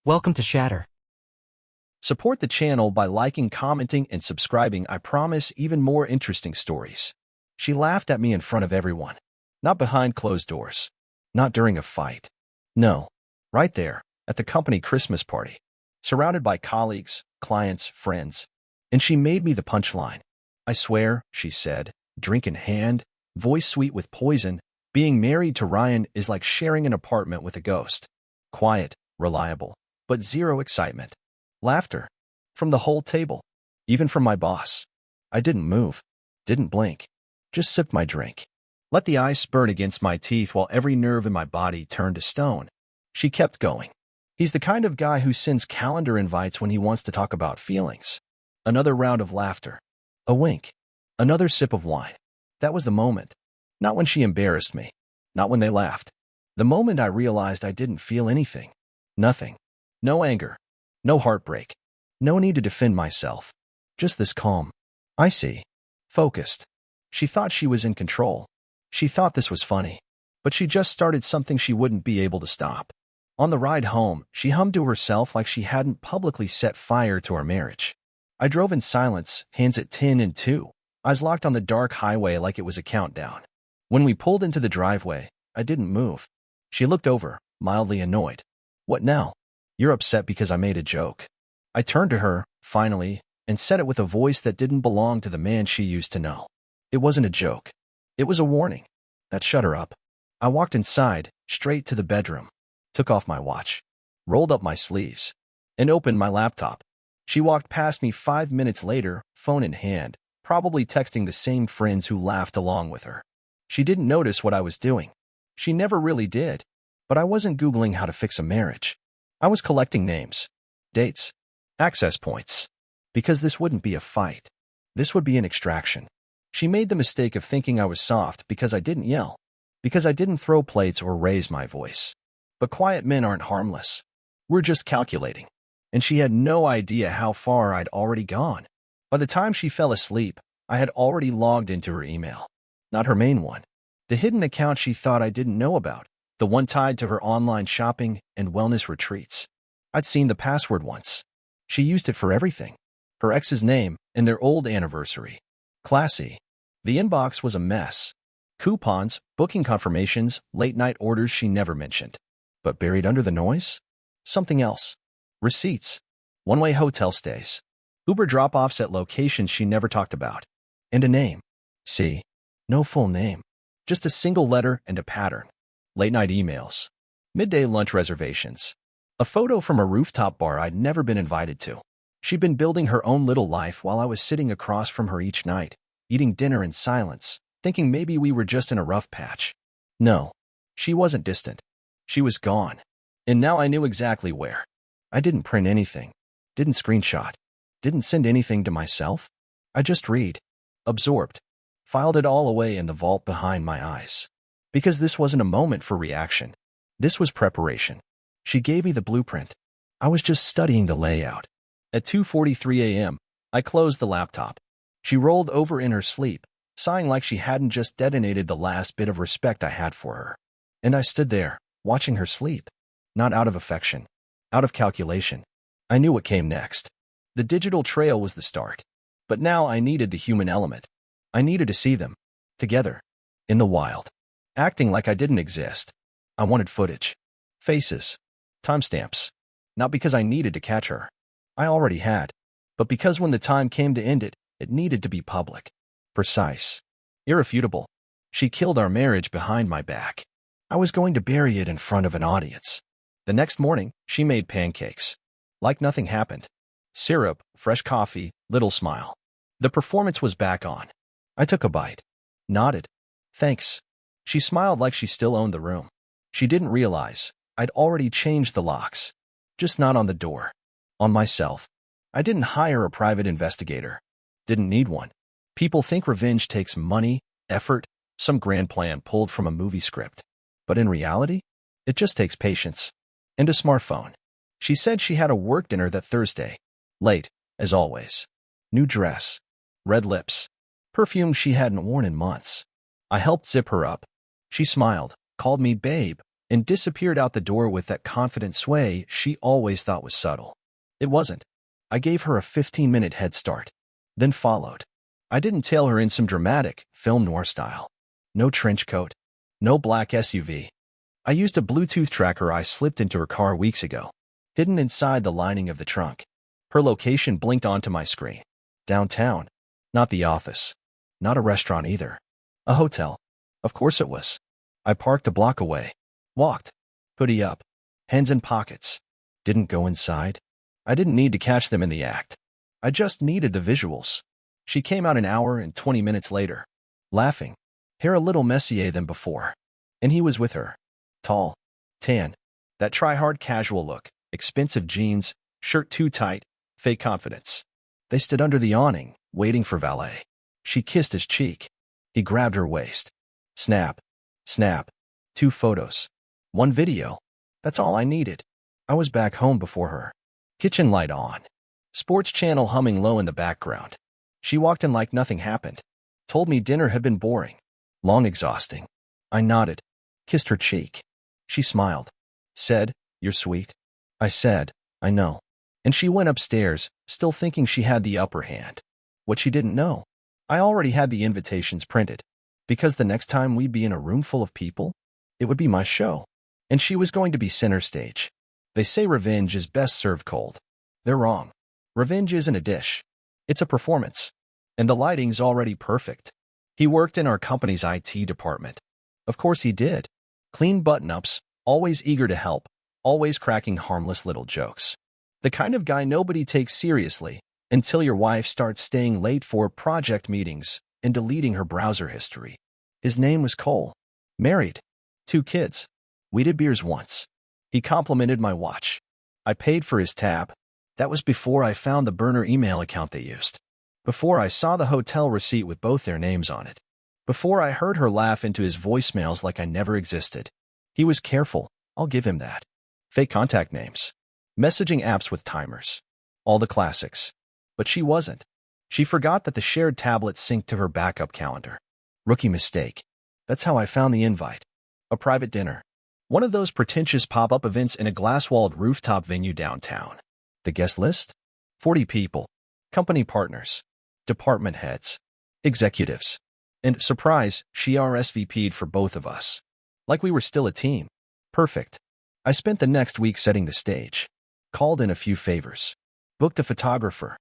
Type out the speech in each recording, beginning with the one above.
Welcome to Shatter. Support the channel by liking, commenting, and subscribing. I promise even more interesting stories. She laughed at me in front of everyone. Not behind closed doors. Not during a fight. No. Right there, at the company Christmas party. Surrounded by colleagues, clients, friends. And she made me the punchline. I swear, she said, drink in hand, voice sweet with poison, being married to Ryan is like sharing an apartment with a ghost. Quiet, reliable, but zero excitement. Laughter. From the whole table. Even from my boss. I didn't move. Didn't blink. Just sipped my drink. Let the ice burn against my teeth while every nerve in my body turned to stone. She kept going. He's the kind of guy who sends calendar invites when he wants to talk about feelings. Another round of laughter. A wink. Another sip of wine. That was the moment. Not when she embarrassed me. Not when they laughed. The moment I realized I didn't feel anything. Nothing. No anger. No heartbreak. No need to defend myself. Just this calm. Icy. Focused. She thought she was in control. She thought this was funny. But she just started something she wouldn't be able to stop. On the ride home, she hummed to herself like she hadn't publicly set fire to our marriage. I drove in silence, hands at 10 and 2, eyes locked on the dark highway like it was a countdown. When we pulled into the driveway, I didn't move. She looked over, mildly annoyed. What now? You're upset because I made a joke. I turned to her, finally, and said it with a voice that didn't belong to the man she used to know. It wasn't a joke. It was a warning. That shut her up. I walked inside, straight to the bedroom, took off my watch, rolled up my sleeves, and opened my laptop. She walked past me 5 minutes later, phone in hand, probably texting the same friends who laughed along with her. She didn't notice what I was doing. She never really did. But I wasn't Googling how to fix a marriage. I was collecting names, dates, access points. Because this wouldn't be a fight. This would be an extraction. She made the mistake of thinking I was soft because I didn't yell. Because I didn't throw plates or raise my voice. But quiet men aren't harmless. We're just calculating. And she had no idea how far I'd already gone. By the time she fell asleep, I had already logged into her email. Not her main one. The hidden account she thought I didn't know about. The one tied to her online shopping and wellness retreats. I'd seen the password once. She used it for everything. Her ex's name and their old anniversary. Classy. The inbox was a mess. Coupons, booking confirmations, late-night orders she never mentioned. But buried under the noise? Something else. Receipts. One-way hotel stays. Uber drop-offs at locations she never talked about. And a name. See. No full name. Just a single letter and a pattern. Late-night emails. Midday lunch reservations. A photo from a rooftop bar I'd never been invited to. She'd been building her own little life while I was sitting across from her each night, eating dinner in silence, thinking maybe we were just in a rough patch. No. She wasn't distant. She was gone. And now I knew exactly where. I didn't print anything. Didn't screenshot. Didn't send anything to myself. I just read. Absorbed. Filed it all away in the vault behind my eyes. Because this wasn't a moment for reaction. This was preparation. She gave me the blueprint. I was just studying the layout. At 2:43 a.m., I closed the laptop. She rolled over in her sleep, sighing like she hadn't just detonated the last bit of respect I had for her. And I stood there, watching her sleep. Not out of affection. Out of calculation. I knew what came next. The digital trail was the start. But now I needed the human element. I needed to see them. Together. In the wild. Acting like I didn't exist. I wanted footage. Faces. Timestamps. Not because I needed to catch her. I already had. But because when the time came to end it, it needed to be public. Precise. Irrefutable. She killed our marriage behind my back. I was going to bury it in front of an audience. The next morning, she made pancakes. Like nothing happened. Syrup, fresh coffee, little smile. The performance was back on. I took a bite. Nodded. Thanks. She smiled like she still owned the room. She didn't realize I'd already changed the locks. Just not on the door. On myself. I didn't hire a private investigator. Didn't need one. People think revenge takes money, effort, some grand plan pulled from a movie script. But in reality, it just takes patience. And a smartphone. She said she had a work dinner that Thursday. Late, as always. New dress. Red lips. Perfume she hadn't worn in months. I helped zip her up. She smiled, called me babe, and disappeared out the door with that confident sway she always thought was subtle. It wasn't. I gave her a 15-minute head start, then followed. I didn't tail her in some dramatic, film noir style. No trench coat. No black SUV. I used a Bluetooth tracker I slipped into her car weeks ago, hidden inside the lining of the trunk. Her location blinked onto my screen. Downtown. Not the office. Not a restaurant either. A hotel. Of course it was. I parked a block away. Walked. Hoodie up. Hands in pockets. Didn't go inside. I didn't need to catch them in the act. I just needed the visuals. She came out an hour and 20 minutes later. Laughing. Hair a little messier than before. And he was with her. Tall. Tan. That try-hard casual look. Expensive jeans. Shirt too tight. Fake confidence. They stood under the awning, waiting for valet. She kissed his cheek. He grabbed her waist. Snap. Snap. 2 photos. 1 video. That's all I needed. I was back home before her. Kitchen light on. Sports channel humming low in the background. She walked in like nothing happened. Told me dinner had been boring. Long exhausting. I nodded. Kissed her cheek. She smiled. Said, "You're sweet." I said, "I know." And she went upstairs, still thinking she had the upper hand. What she didn't know, I already had the invitations printed. Because the next time we'd be in a room full of people, it would be my show. And she was going to be center stage. They say revenge is best served cold. They're wrong. Revenge isn't a dish. It's a performance. And the lighting's already perfect. He worked in our company's IT department. Of course he did. Clean button-ups, always eager to help, always cracking harmless little jokes. The kind of guy nobody takes seriously until your wife starts staying late for project meetings and deleting her browser history. His name was Cole. Married. 2 kids. We did beers once. He complimented my watch. I paid for his tab. That was before I found the burner email account they used. Before I saw the hotel receipt with both their names on it. Before I heard her laugh into his voicemails like I never existed. He was careful, I'll give him that. Fake contact names. Messaging apps with timers. All the classics. But she wasn't. She forgot that the shared tablet synced to her backup calendar. Rookie mistake. That's how I found the invite. A private dinner. One of those pretentious pop-up events in a glass-walled rooftop venue downtown. The guest list? 40 people. Company partners. Department heads. Executives. And, surprise, she RSVP'd for both of us. Like we were still a team. Perfect. I spent the next week setting the stage. Called in a few favors. Booked a photographer.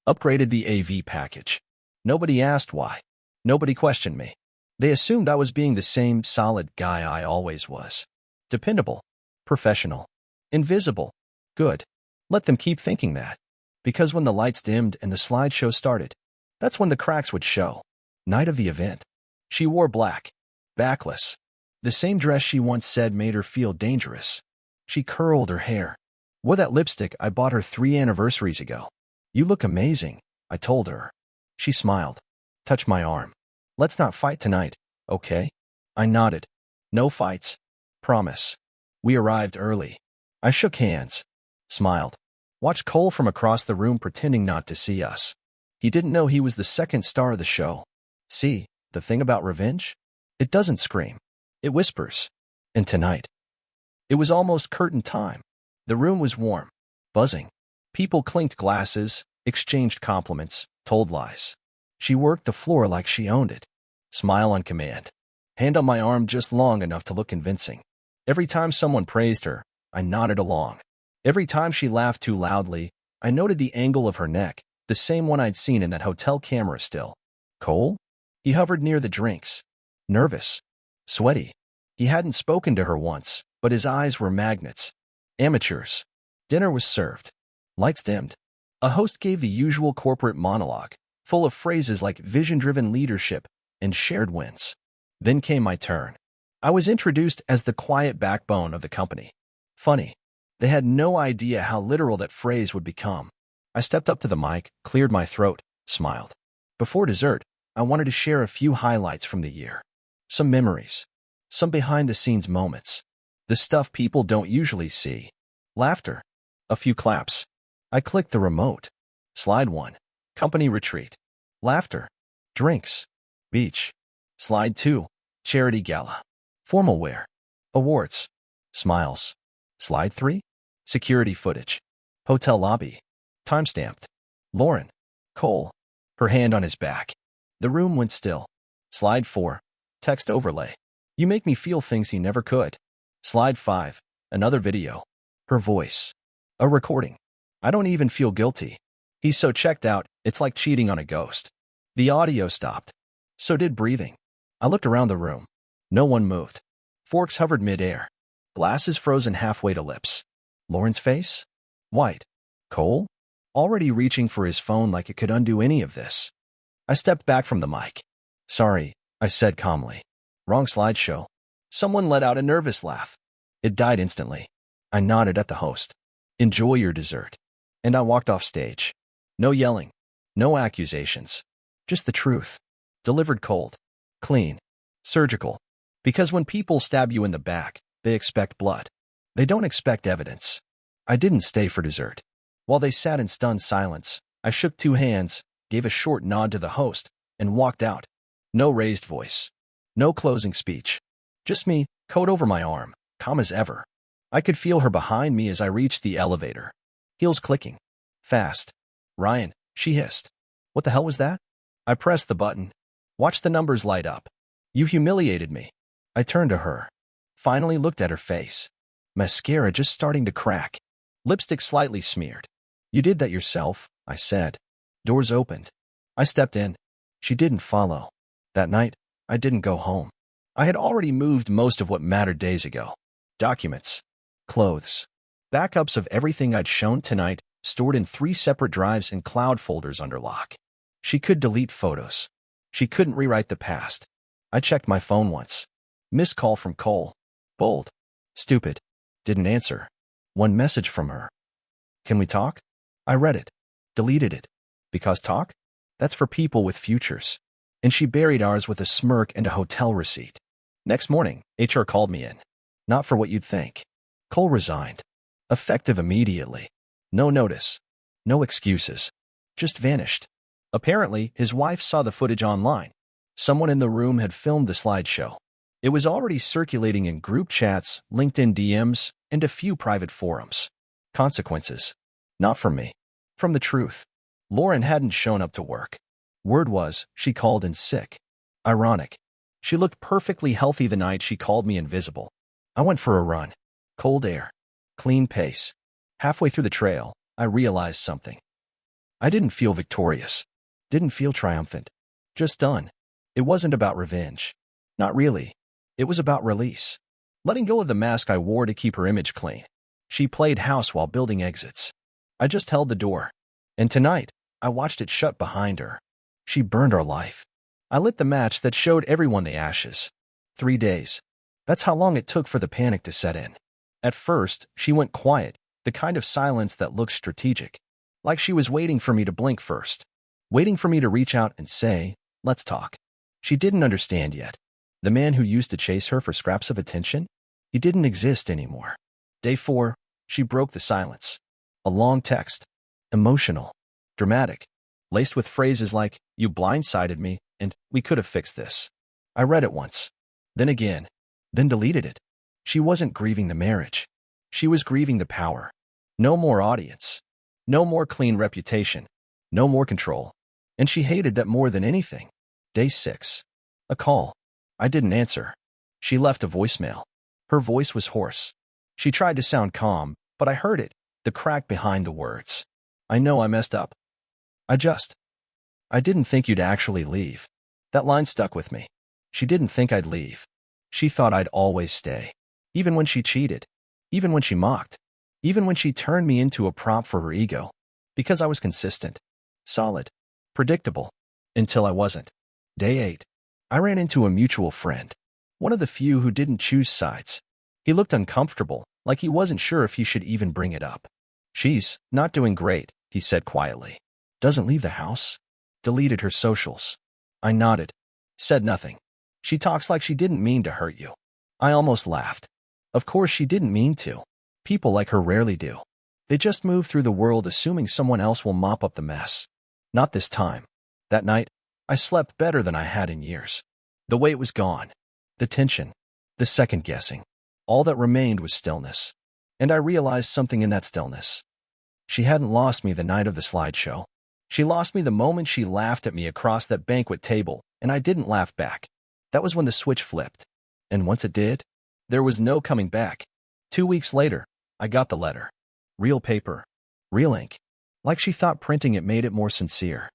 Upgraded the AV package. Nobody asked why. Nobody questioned me. They assumed I was being the same solid guy I always was. Dependable. Professional. Invisible. Good. Let them keep thinking that. Because when the lights dimmed and the slideshow started, that's when the cracks would show. Night of the event. She wore black. Backless. The same dress she once said made her feel dangerous. She curled her hair. Wore that lipstick I bought her 3 anniversaries ago. You look amazing, I told her. She smiled. Touched my arm. Let's not fight tonight, okay? I nodded. No fights. Promise. We arrived early. I shook hands. Smiled. Watched Cole from across the room pretending not to see us. He didn't know he was the second star of the show. See, the thing about revenge? It doesn't scream. It whispers. And tonight. It was almost curtain time. The room was warm. Buzzing. People clinked glasses, exchanged compliments, told lies. She worked the floor like she owned it. Smile on command. Hand on my arm just long enough to look convincing. Every time someone praised her, I nodded along. Every time she laughed too loudly, I noted the angle of her neck, the same one I'd seen in that hotel camera still. Cole? He hovered near the drinks. Nervous. Sweaty. He hadn't spoken to her once, but his eyes were magnets. Amateurs. Dinner was served. Lights dimmed. A host gave the usual corporate monologue, full of phrases like vision-driven leadership and shared wins. Then came my turn. I was introduced as the quiet backbone of the company. Funny. They had no idea how literal that phrase would become. I stepped up to the mic, cleared my throat, smiled. Before dessert, I wanted to share a few highlights from the year. Some memories. Some behind-the-scenes moments. The stuff people don't usually see. Laughter. A few claps. I clicked the remote. Slide 1. Company retreat. Laughter. Drinks. Beach. Slide 2. Charity gala. Formal wear. Awards. Smiles. Slide 3. Security footage. Hotel lobby. Timestamped. Lauren. Cole. Her hand on his back. The room went still. Slide 4. Text overlay. You make me feel things he never could. Slide 5. Another video. Her voice. A recording. I don't even feel guilty. He's so checked out, it's like cheating on a ghost. The audio stopped. So did breathing. I looked around the room. No one moved. Forks hovered mid-air. Glasses frozen halfway to lips. Lauren's face? White. Cole? Already reaching for his phone like it could undo any of this. I stepped back from the mic. Sorry, I said calmly. Wrong slideshow. Someone let out a nervous laugh. It died instantly. I nodded at the host. Enjoy your dessert. And I walked off stage. No yelling. No accusations. Just the truth. Delivered cold. Clean. Surgical. Because when people stab you in the back, they expect blood. They don't expect evidence. I didn't stay for dessert. While they sat in stunned silence, I shook 2 hands, gave a short nod to the host, and walked out. No raised voice. No closing speech. Just me, coat over my arm, calm as ever. I could feel her behind me as I reached the elevator. Heels clicking. Fast. Ryan, she hissed. What the hell was that? I pressed the button. Watched the numbers light up. You humiliated me. I turned to her. Finally looked at her face. Mascara just starting to crack. Lipstick slightly smeared. You did that yourself, I said. Doors opened. I stepped in. She didn't follow. That night, I didn't go home. I had already moved most of what mattered days ago. Documents. Clothes. Backups of everything I'd shown tonight, stored in 3 separate drives and cloud folders under lock. She could delete photos. She couldn't rewrite the past. I checked my phone once. Missed call from Cole. Bold. Stupid. Didn't answer. One message from her. Can we talk? I read it. Deleted it. Because talk? That's for people with futures. And she buried ours with a smirk and a hotel receipt. Next morning, HR called me in. Not for what you'd think. Cole resigned. Effective immediately. No notice. No excuses. Just vanished. Apparently, his wife saw the footage online. Someone in the room had filmed the slideshow. It was already circulating in group chats, LinkedIn DMs, and a few private forums. Consequences. Not from me. From the truth. Lauren hadn't shown up to work. Word was, she called in sick. Ironic. She looked perfectly healthy the night she called me invisible. I went for a run. Cold air. Clean pace. Halfway through the trail, I realized something. I didn't feel victorious. Didn't feel triumphant. Just done. It wasn't about revenge. Not really. It was about release. Letting go of the mask I wore to keep her image clean. She played house while building exits. I just held the door. And tonight, I watched it shut behind her. She burned our life. I lit the match that showed everyone the ashes. 3 days. That's how long it took for the panic to set in. At first, she went quiet, the kind of silence that looked strategic. Like she was waiting for me to blink first. Waiting for me to reach out and say, let's talk. She didn't understand yet. The man who used to chase her for scraps of attention? He didn't exist anymore. Day 4, she broke the silence. A long text. Emotional. Dramatic. Laced with phrases like, you blindsided me, and we could have fixed this. I read it once. Then again. Then deleted it. She wasn't grieving the marriage. She was grieving the power. No more audience. No more clean reputation. No more control. And she hated that more than anything. Day 6. A call. I didn't answer. She left a voicemail. Her voice was hoarse. She tried to sound calm, but I heard it, the crack behind the words. I know I messed up. I didn't think you'd actually leave. That line stuck with me. She didn't think I'd leave. She thought I'd always stay. Even when she cheated. Even when she mocked. Even when she turned me into a prop for her ego. Because I was consistent. Solid. Predictable. Until I wasn't. Day 8. I ran into a mutual friend. One of the few who didn't choose sides. He looked uncomfortable, like he wasn't sure if he should even bring it up. She's not doing great, he said quietly. Doesn't leave the house. Deleted her socials. I nodded. Said nothing. She talks like she didn't mean to hurt you. I almost laughed. Of course she didn't mean to. People like her rarely do. They just move through the world assuming someone else will mop up the mess. Not this time. That night, I slept better than I had in years. The weight was gone. The tension. The second guessing. All that remained was stillness. And I realized something in that stillness. She hadn't lost me the night of the slideshow. She lost me the moment she laughed at me across that banquet table, and I didn't laugh back. That was when the switch flipped. And once it did, there was no coming back. 2 weeks later, I got the letter. Real paper. Real ink. Like she thought printing it made it more sincere.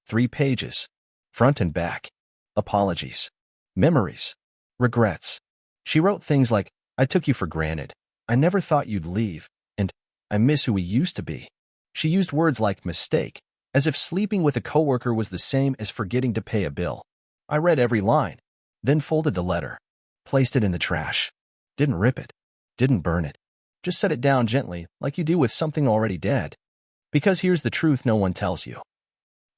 3 pages. Front and back. Apologies. Memories. Regrets. She wrote things like, I took you for granted. I never thought you'd leave. And I miss who we used to be. She used words like mistake, as if sleeping with a coworker was the same as forgetting to pay a bill. I read every line, then folded the letter, placed it in the trash. Didn't rip it. Didn't burn it. Just set it down gently, like you do with something already dead. Because here's the truth no one tells you.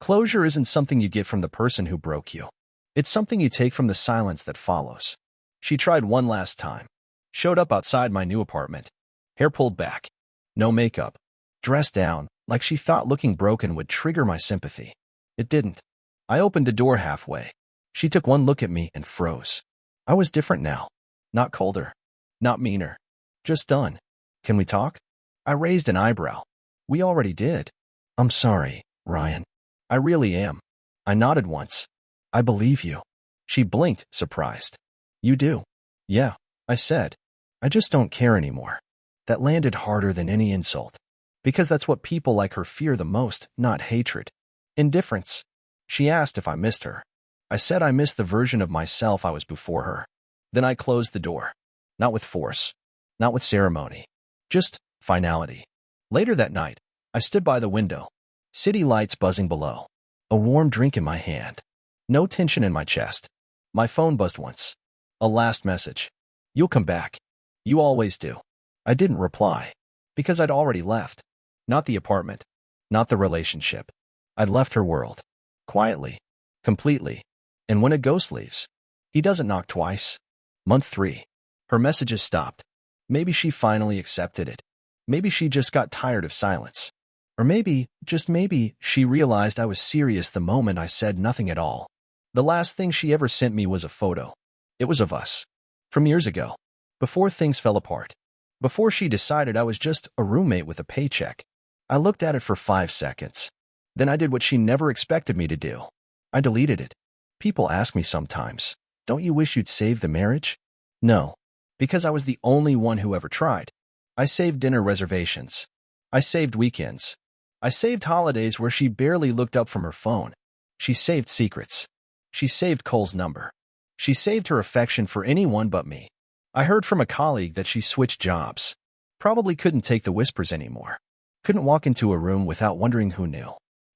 Closure isn't something you get from the person who broke you. It's something you take from the silence that follows. She tried one last time. Showed up outside my new apartment. Hair pulled back. No makeup. Dressed down, like she thought looking broken would trigger my sympathy. It didn't. I opened the door halfway. She took one look at me and froze. I was different now. Not colder. Not meaner. Just done. Can we talk? I raised an eyebrow. We already did. I'm sorry, Ryan. I really am. I nodded once. I believe you. She blinked, surprised. You do? Yeah, I said. I just don't care anymore. That landed harder than any insult. Because that's what people like her fear the most, not hatred. Indifference. She asked if I missed her. I said I missed the version of myself I was before her. Then I closed the door. Not with force. Not with ceremony. Just finality. Later that night, I stood by the window. City lights buzzing below. A warm drink in my hand. No tension in my chest. My phone buzzed once. A last message. You'll come back. You always do. I didn't reply. Because I'd already left. Not the apartment. Not the relationship. I'd left her world. Quietly. Completely. And when a ghost leaves, he doesn't knock twice. Month 3. Her messages stopped. Maybe she finally accepted it. Maybe she just got tired of silence. Or maybe, just maybe, she realized I was serious the moment I said nothing at all. The last thing she ever sent me was a photo. It was of us. From years ago. Before things fell apart. Before she decided I was just a roommate with a paycheck. I looked at it for 5 seconds. Then I did what she never expected me to do. I deleted it. People ask me sometimes, don't you wish you'd saved the marriage? No. Because I was the only one who ever tried. I saved dinner reservations. I saved weekends. I saved holidays where she barely looked up from her phone. She saved secrets. She saved Cole's number. She saved her affection for anyone but me. I heard from a colleague that she switched jobs. Probably couldn't take the whispers anymore. Couldn't walk into a room without wondering who knew.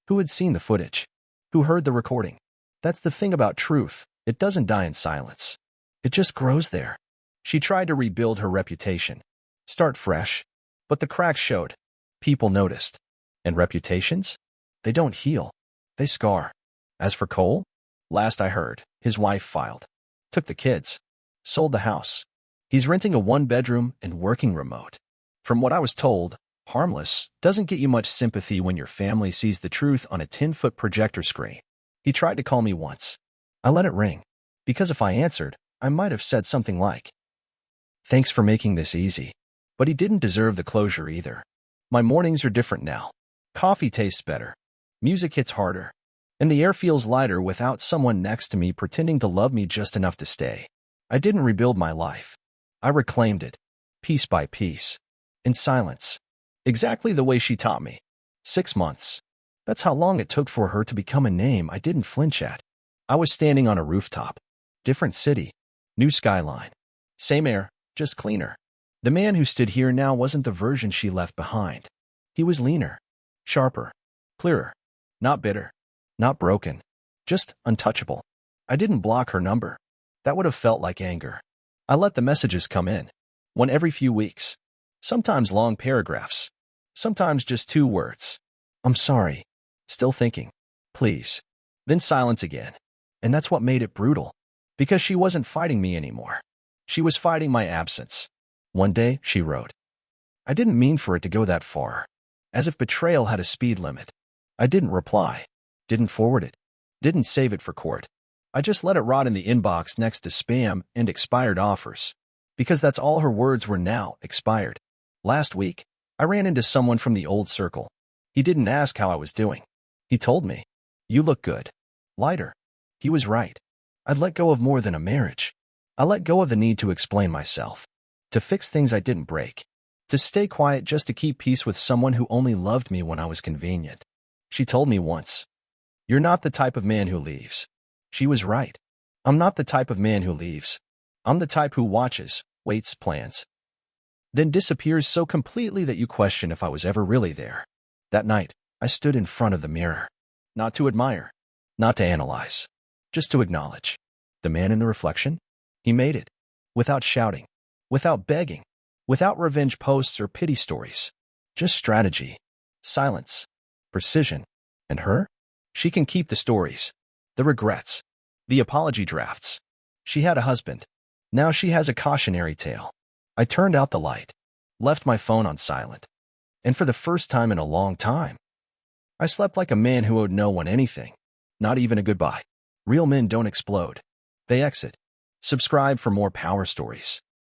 Who had seen the footage? Who heard the recording? That's the thing about truth. It doesn't die in silence. It just grows there. She tried to rebuild her reputation. Start fresh. But the cracks showed. People noticed. And reputations? They don't heal. They scar. As for Cole, last I heard, his wife filed. Took the kids. Sold the house. He's renting a 1-bedroom and working remote. From what I was told, harmless doesn't get you much sympathy when your family sees the truth on a 10-foot projector screen. He tried to call me once. I let it ring. Because if I answered, I might have said something like, thanks for making this easy. But he didn't deserve the closure either. My mornings are different now. Coffee tastes better. Music hits harder. And the air feels lighter without someone next to me pretending to love me just enough to stay. I didn't rebuild my life. I reclaimed it. Piece by piece. In silence. Exactly the way she taught me. 6 months. That's how long it took for her to become a name I didn't flinch at. I was standing on a rooftop. Different city. New skyline. Same air, just cleaner. The man who stood here now wasn't the version she left behind. He was leaner. Sharper. Clearer. Not bitter. Not broken. Just untouchable. I didn't block her number. That would have felt like anger. I let the messages come in. One every few weeks. Sometimes long paragraphs. Sometimes just 2 words. I'm sorry. Still thinking. Please. Then silence again. And that's what made it brutal. Because she wasn't fighting me anymore. She was fighting my absence. One day, she wrote. I didn't mean for it to go that far. As if betrayal had a speed limit. I didn't reply. Didn't forward it. Didn't save it for court. I just let it rot in the inbox next to spam and expired offers. Because that's all her words were now expired. Last week, I ran into someone from the old circle. He didn't ask how I was doing. He told me, "You look good. Lighter." He was right. I'd let go of more than a marriage. I let go of the need to explain myself, to fix things I didn't break, to stay quiet just to keep peace with someone who only loved me when I was convenient. She told me once, "You're not the type of man who leaves." She was right. I'm not the type of man who leaves. I'm the type who watches, waits, plans, then disappears so completely that you question if I was ever really there. That night, I stood in front of the mirror, not to admire, not to analyze, just to acknowledge. The man in the reflection? He made it, without shouting, without begging, without revenge posts or pity stories. Just strategy, silence, precision. And her? She can keep the stories, the regrets, the apology drafts. She had a husband. Now she has a cautionary tale. I turned out the light, left my phone on silent, and for the first time in a long time, I slept like a man who owed no one anything, not even a goodbye. Real men don't explode. They exit. Subscribe for more power stories.